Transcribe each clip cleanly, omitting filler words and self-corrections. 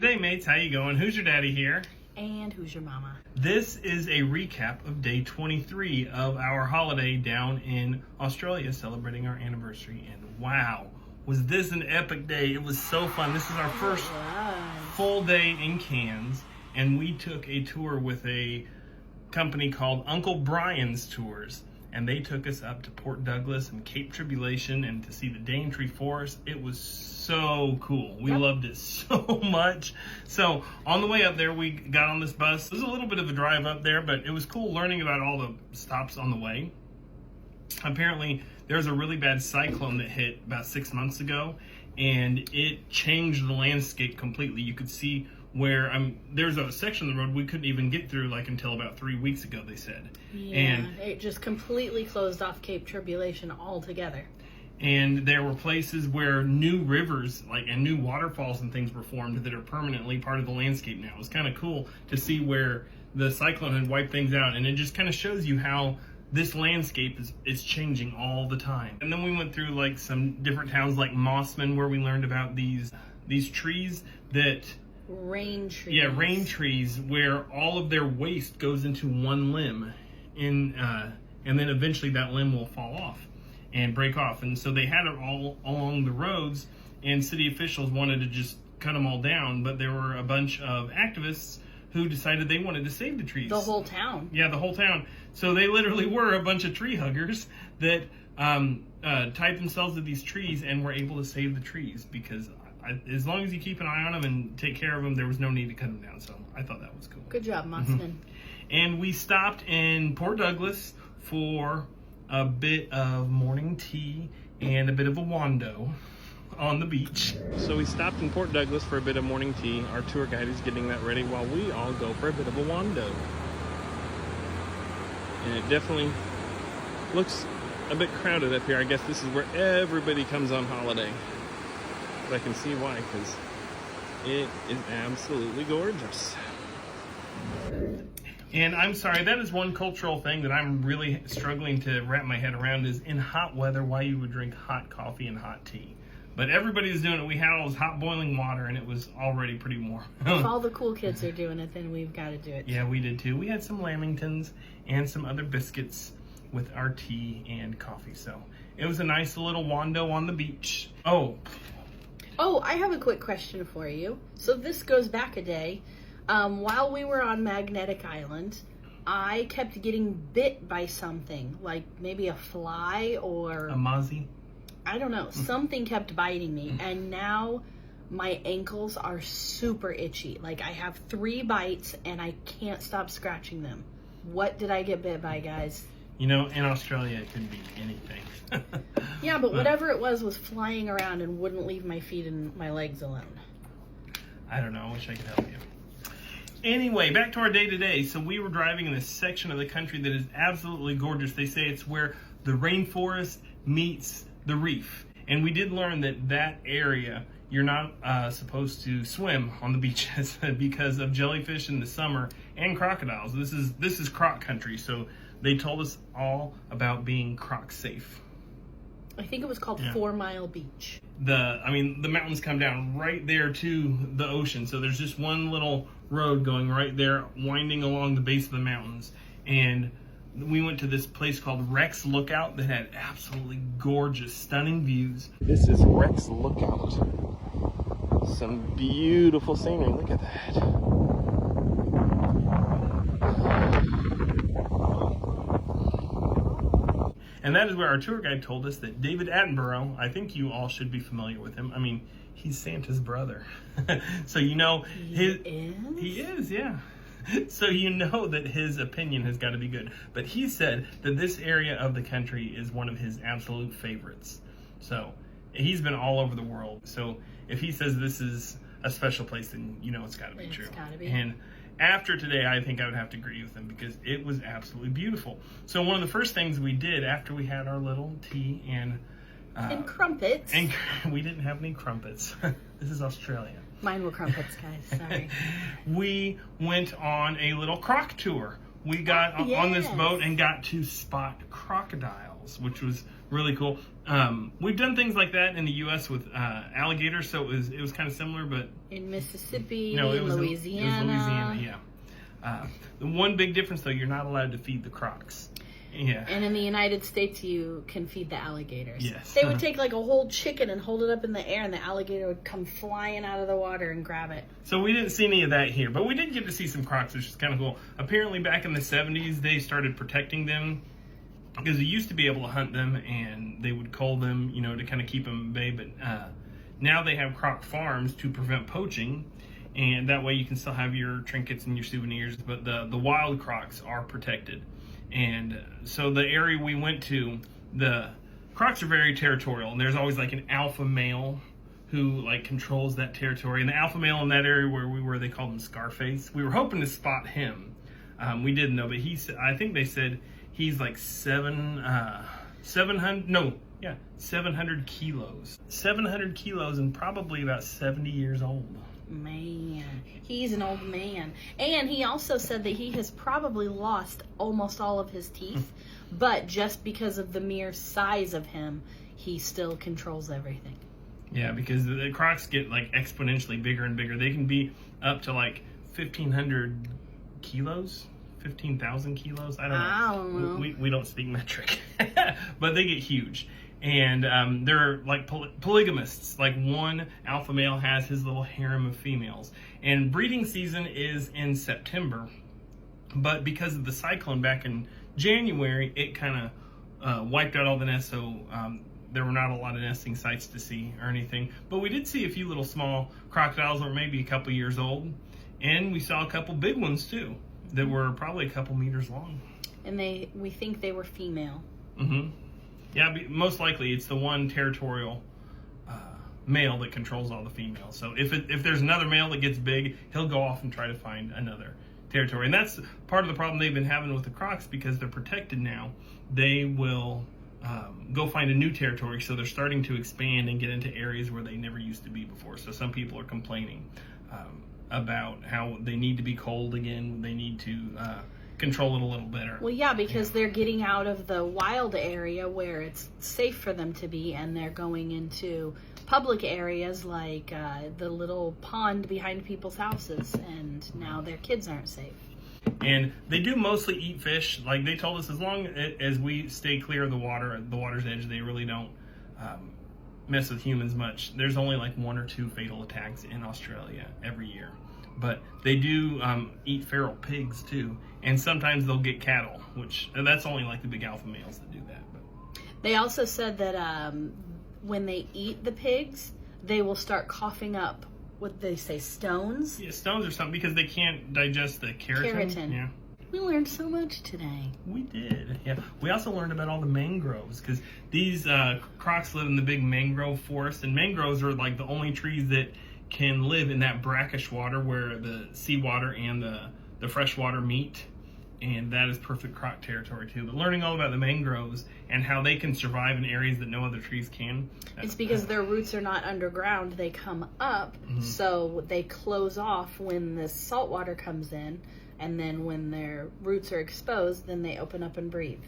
Hey mates, how you going? Hoosier Daddy here. And Hoosier Mama. This is a recap of day 23 of our holiday down in Australia, celebrating our anniversary. And wow, was this an epic day. It was so fun. This is our first full day in Cairns, and we took a tour with a company called Uncle Brian's Tours. And they took us up to Port Douglas and Cape Tribulation and to see the Daintree forest. It was so cool. We loved it so much. So on the way up there, we got on this bus. It was a little bit of a drive up there, but it was cool learning about all the stops on the way. Apparently, there was a really bad cyclone that hit about 6 months ago, and it changed the landscape completely. You could see where there's a section of the road we couldn't even get through until about 3 weeks ago, they said. Yeah, and it just completely closed off Cape Tribulation altogether. And there were places where new rivers and new waterfalls and things were formed that are permanently part of the landscape now. It was kind of cool to see where the cyclone had wiped things out, and it just kind of shows you how this landscape is changing all the time. And then we went through some different towns like Mossman, where we learned about these trees that rain trees. Yeah, rain trees, where all of their waste goes into one limb, and then eventually that limb will fall off and break off. And so they had it all along the roads, and city officials wanted to just cut them all down, but there were a bunch of activists who decided they wanted to save the trees. The whole town. Yeah, the whole town. So they literally were a bunch of tree huggers that tied themselves to these trees and were able to save the trees, because as long as you keep an eye on them and take care of them, there was no need to cut them down. So I thought that was cool. Good job, Mossman. And we stopped in Port Douglas for a bit of morning tea and a bit of a wando on the beach. So we stopped in Port Douglas for a bit of morning tea. Our tour guide is getting that ready while we all go for a bit of a wando. And it definitely looks a bit crowded up here. I guess this is where everybody comes on holiday. I can see why, because it is absolutely gorgeous. And I'm sorry, that is one cultural thing that I'm really struggling to wrap my head around, is in hot weather why you would drink hot coffee and hot tea. But everybody's doing it. We had all this hot boiling water, and it was already pretty warm. If all the cool kids are doing it, then we've got to do it. Yeah, we did too. We had some lamingtons and some other biscuits with our tea and coffee. So it was a nice little wando on the beach. Oh, I have a quick question for you. So this goes back a day. While we were on Magnetic Island, I kept getting bit by something, like maybe a fly or a mozzie. I don't know. Something kept biting me, and now my ankles are super itchy. I have 3 bites, and I can't stop scratching them. What did I get bit by, guys? In Australia, it could be anything. Yeah, but whatever it was flying around and wouldn't leave my feet and my legs alone. I don't know. I wish I could help you. Anyway, back to our day-to-day. So we were driving in this section of the country that is absolutely gorgeous. They say it's where the rainforest meets the reef. And we did learn that area, you're not supposed to swim on the beaches because of jellyfish in the summer and crocodiles. This is croc country, so they told us all about being croc safe. I think it was called 4 Mile Beach. The mountains come down right there to the ocean. So there's just one little road going right there, winding along the base of the mountains. And we went to this place called Rex Lookout that had absolutely gorgeous, stunning views. This is Rex Lookout. Some beautiful scenery. Look at that. And that is where our tour guide told us that David Attenborough, I think you all should be familiar with him. He's Santa's brother. So he is, yeah. So that his opinion has got to be good. But he said that this area of the country is one of his absolute favorites. So he's been all over the world. So if he says this is a special place, then it's got to be true. It's got to be. And after today, I think I would have to agree with him, because it was absolutely beautiful. So one of the first things we did after we had our little tea and crumpets. And we didn't have any crumpets. This is Australia. Mine were crumpets, guys. Sorry. We went on a little croc tour. We got on this boat and got to spot crocodiles. crocodiles, which was really cool. We've done things like that in the U.S. with alligators, so it was kind of similar, but in Mississippi, no, it was Louisiana. It was Louisiana, yeah. The one big difference, though, you're not allowed to feed the crocs. Yeah. And in the United States, you can feed the alligators. Yes. They would take like a whole chicken and hold it up in the air, and the alligator would come flying out of the water and grab it. So we didn't see any of that here, but we did get to see some crocs, which is kind of cool. Apparently, back in the 70s, they started protecting them because they used to be able to hunt them, and they would cull them, you know, to kind of keep them at bay. But now they have croc farms to prevent poaching, and that way you can still have your trinkets and your souvenirs. But the wild crocs are protected. And so the area we went to, the crocs are very territorial, and there's always like an alpha male who like controls that territory. And the alpha male in that area where we were, they called him Scarface. We were hoping to spot him. We didn't know, but I think they said he's like 700 kilos. 700 kilos and probably about 70 years old. Man, he's an old man. And he also said that he has probably lost almost all of his teeth, but just because of the mere size of him, he still controls everything. Yeah, because the crocs get like exponentially bigger and bigger. They can be up to like 1,500 kilos, 15,000 kilos. I don't know. We don't speak metric, but they get huge. And they're like polygamists. Like one alpha male has his little harem of females. And breeding season is in September. But because of the cyclone back in January, it kind of wiped out all the nests. So there were not a lot of nesting sites to see or anything. But we did see a few little small crocodiles that were maybe a couple years old. And we saw a couple big ones too that were probably a couple meters long. And we think they were female. Mm-hmm. Yeah, most likely it's the one territorial male that controls all the females. So if there's another male that gets big, he'll go off and try to find another territory. And that's part of the problem they've been having with the crocs because they're protected now. They will go find a new territory, so they're starting to expand and get into areas where they never used to be before. So some people are complaining about how they need to be culled again. They need to control it a little better. Well, yeah, because they're getting out of the wild area where it's safe for them to be, and they're going into public areas like the little pond behind people's houses, and now their kids aren't safe. And they do mostly eat fish. Like they told us, as long as we stay clear of the water's edge, they really don't mess with humans much. There's only like 1 or 2 fatal attacks in Australia every year. But they do eat feral pigs too, and sometimes they'll get cattle, and that's only like the big alpha males that do that. But they also said that when they eat the pigs, they will start coughing up what they say, stones. Yeah, stones or something because they can't digest the keratin. Yeah. We learned so much today. We did. Yeah. We also learned about all the mangroves because these crocs live in the big mangrove forest, and mangroves are like the only trees that can live in that brackish water where the seawater and the fresh water meet, and that is perfect croc territory too. But learning all about the mangroves and how they can survive in areas that no other trees can. It's because their roots are not underground, they come up, so they close off when the salt water comes in, and then when their roots are exposed, then they open up and breathe.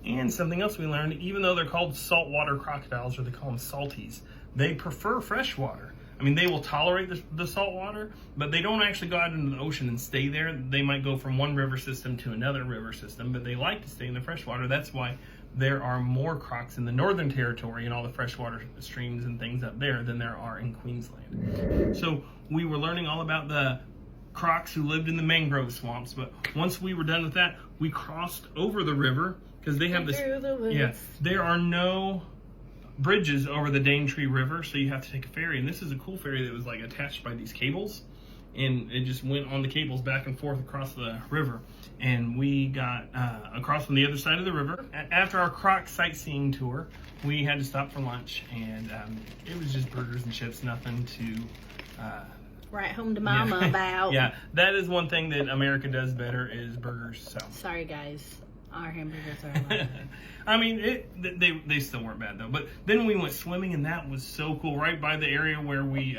And something else we learned, even though they're called saltwater crocodiles, or they call them salties, they prefer fresh water. I mean, they will tolerate the salt water, but they don't actually go out into the ocean and stay there. They might go from one river system to another river system, but they like to stay in the freshwater. That's why there are more crocs in the Northern Territory and all the freshwater streams and things up there than there are in Queensland. So we were learning all about the crocs who lived in the mangrove swamps, but once we were done with that, we crossed over the river because they have this. Yeah, there are no bridges over the Daintree River, so you have to take a ferry, and this is a cool ferry that was like attached by these cables, and it just went on the cables back and forth across the river, and we got across from the other side of the river. After our croc sightseeing tour, we had to stop for lunch, and it was just burgers and chips, nothing to write home to mama about. Yeah, that is one thing that America does better is burgers. So sorry guys, our hamburgers are I mean, they still weren't bad though. But then we went swimming, and that was so cool. Right by the area where we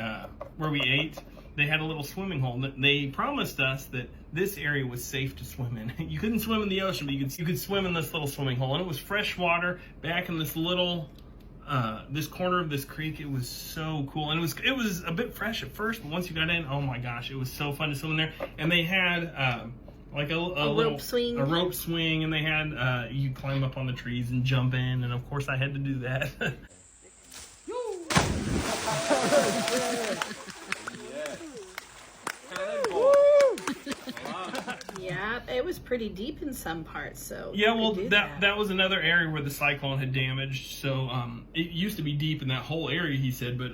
ate, they had a little swimming hole. They promised us that this area was safe to swim in. You couldn't swim in the ocean, but you could swim in this little swimming hole. And it was fresh water back in this little, this corner of this creek. It was so cool. And it was a bit fresh at first, but once you got in, oh my gosh, it was so fun to swim in there. And they had like a rope swing. A rope swing, and they had, you climb up on the trees and jump in. And of course I had to do that. Yeah, it was pretty deep in some parts, so yeah. Well, that was another area where the cyclone had damaged. So it used to be deep in that whole area, he said, but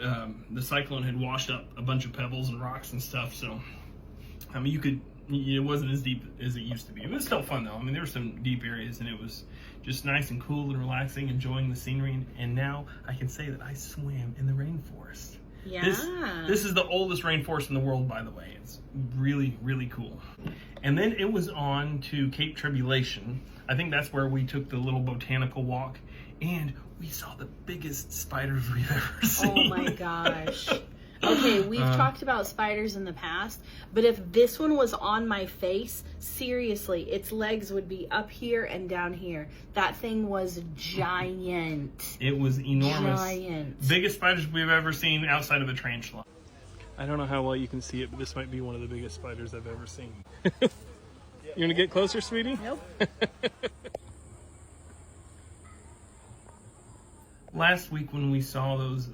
the cyclone had washed up a bunch of pebbles and rocks and stuff. So I mean, it wasn't as deep as it used to be. It was still fun though. I mean, there were some deep areas, and it was just nice and cool and relaxing, enjoying the scenery. And now I can say that I swam in the rainforest. Yeah. This is the oldest rainforest in the world, by the way. It's really, really cool. And then it was on to Cape Tribulation. I think that's where we took the little botanical walk, and we saw the biggest spiders we've ever seen. Oh my gosh. Okay, we've talked about spiders in the past, but if this one was on my face, seriously, its legs would be up here and down here. That thing was giant. It was enormous. Giant. Biggest spiders we've ever seen outside of a tarantula. I don't know how well you can see it, but this might be one of the biggest spiders I've ever seen. You want to get closer, sweetie? Nope. Last week when we saw those,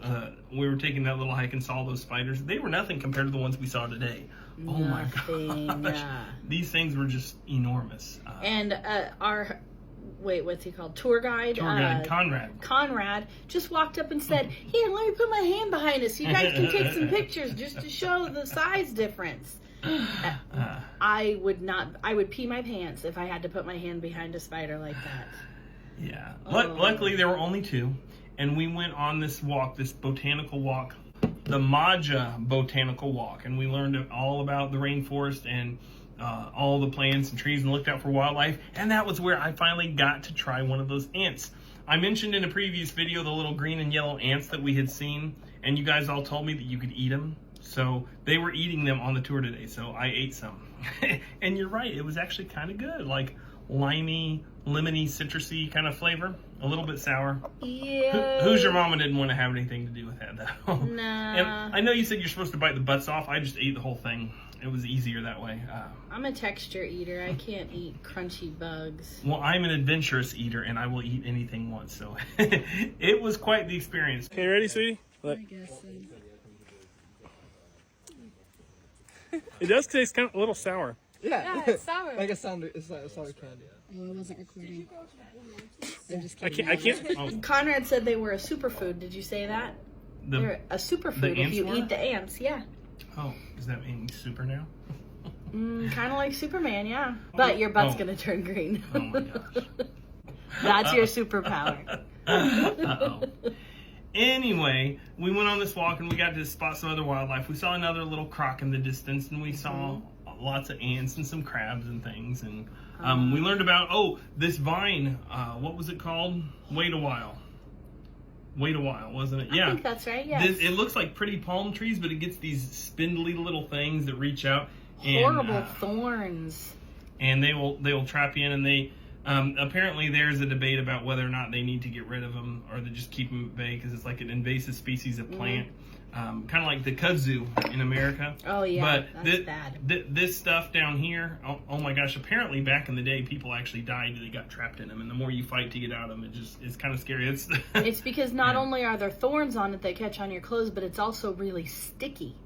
we were taking that little hike and saw those spiders. They were nothing compared to the ones we saw today. Oh my gosh. Yeah. These things were just enormous. And what's he called? Tour guide Conrad just walked up and said, "Here, let me put my hand behind it so you guys can take some pictures just to show the size difference." I would pee my pants if I had to put my hand behind a spider like that. Yeah. Luckily there were only two, and we went on this walk, this botanical walk, the Maja Botanical Walk, and we learned all about the rainforest and all the plants and trees, and looked out for wildlife. And that was where I finally got to try one of those ants. I mentioned in a previous video the little green and yellow ants that we had seen, and you guys all told me that you could eat them. So they were eating them on the tour today, so I ate some. And you're right, it was actually kind of good, like limey, lemony, citrusy kind of flavor, a little bit sour. Yeah. Hoosier Mama didn't want to have anything to do with that though. Nah. And I know you said you're supposed to bite the butts off. I just ate the whole thing. It was easier that way. I'm a texture eater. I can't eat crunchy bugs. Well, I'm an adventurous eater, and I will eat anything once. So it was quite the experience. Okay, ready, sweetie? Look. I guess so. It does taste kind of a little sour. Yeah, it's sour. Like a sour candy. Oh, I wasn't recording. I'm just I kidding. can't. Oh, Conrad said they were a superfood. Did you say that? They're a superfood if you eat the ants. Yeah. Oh, does that mean super now? Kind of like Superman, yeah. But your butt's gonna turn green. Oh my gosh. That's your superpower. Uh-oh. Anyway, we went on this walk and we got to spot some other wildlife. We saw another little croc in the distance, and we saw lots of ants and some crabs and things. And we learned about, this vine. What was it called? Wait a while, wasn't it? Yeah. I think that's right, yes. It looks like pretty palm trees, but it gets these spindly little things that reach out. Horrible thorns. And they will trap you in, and they... apparently there's a debate about whether or not they need to get rid of them or they just keep them at bay because it's like an invasive species of plant, kind of like the kudzu in America. Oh yeah, but that's bad. This stuff down here, oh my gosh! Apparently back in the day, people actually died. They got trapped in them, and the more you fight to get out of them, it's kind of scary. It's because not only are there thorns on it that catch on your clothes, but it's also really sticky.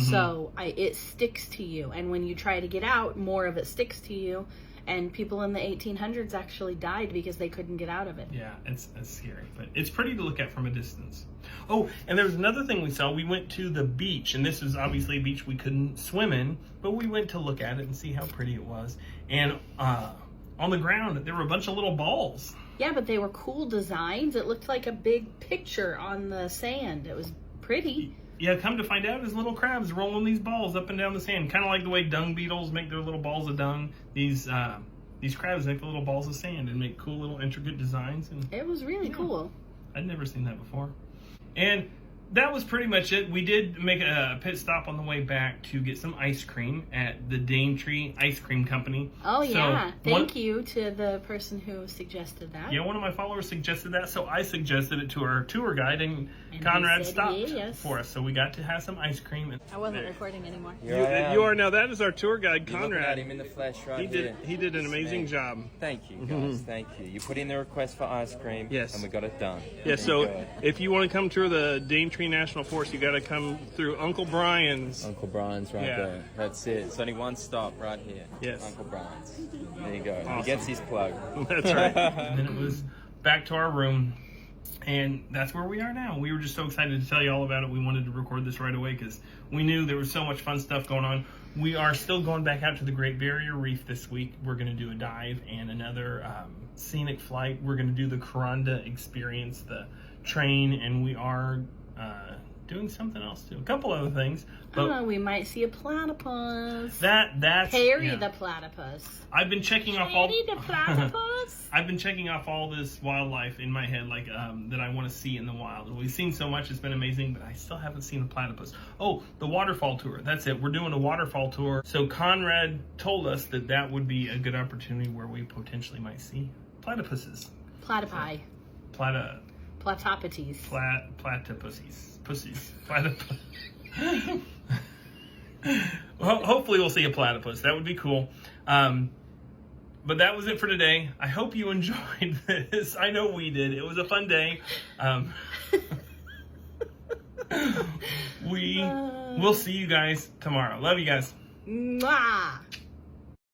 So it sticks to you, and when you try to get out, more of it sticks to you. And people in the 1800s actually died because they couldn't get out of it. Yeah, it's scary, but it's pretty to look at from a distance. Oh, and there was another thing we saw. We went to the beach, and this is obviously a beach we couldn't swim in, but we went to look at it and see how pretty it was. And on the ground, there were a bunch of little balls. Yeah, but they were cool designs. It looked like a big picture on the sand. It was pretty. Yeah, come to find out, there's little crabs rolling these balls up and down the sand, kind of like the way dung beetles make their little balls of dung. These crabs make the little balls of sand and make cool little intricate designs. And it was really cool. I'd never seen that before. And that was pretty much it. We did make a pit stop on the way back to get some ice cream at the Daintree Ice Cream Company. Oh, So, yeah. Thank you to the person who suggested that. Yeah, one of my followers suggested that, so I suggested it to our tour guide, and he Conrad said stopped yes. for us. So we got to have some ice cream. And I wasn't recording anymore. you are now. That is our tour guide, You're looking at Conrad. him in the flesh right He did an amazing job. Thank you, guys. Thank you. You put in the request for ice cream, Yes. and we got it done. Yeah, so Good. if you want to come tour the Daintree National Forest, you got to come through Uncle Brian's. Uncle Brian's right Yeah. there. That's it. It's only one stop right here. Yes. Uncle Brian's. There you go. Awesome. He gets his plug. That's right. And then it was back to our room, and that's where we are now. We were just so excited to tell you all about it. We wanted to record this right away because we knew there was so much fun stuff going on. We are still going back out to the Great Barrier Reef this week. We're going to do a dive and another scenic flight. We're going to do the Coranda experience, the train, and we are doing something else too. A couple other things. But we might see a platypus. that's Harry yeah. the platypus. I've been checking off all. Harry the platypus. I've been checking off all this wildlife in my head, like that I want to see in the wild. We've seen so much; it's been amazing, but I still haven't seen a platypus. Oh, the waterfall tour. That's it. We're doing a waterfall tour. So Conrad told us that would be a good opportunity where we potentially might see platypuses. Platypi. Platypodes. Platypuses. Pussies. Platypus. Well, hopefully we'll see a platypus. That would be cool. But that was it for today. I hope you enjoyed this. I know we did. It was a fun day. We'll see you guys tomorrow. Love you guys. Mwah.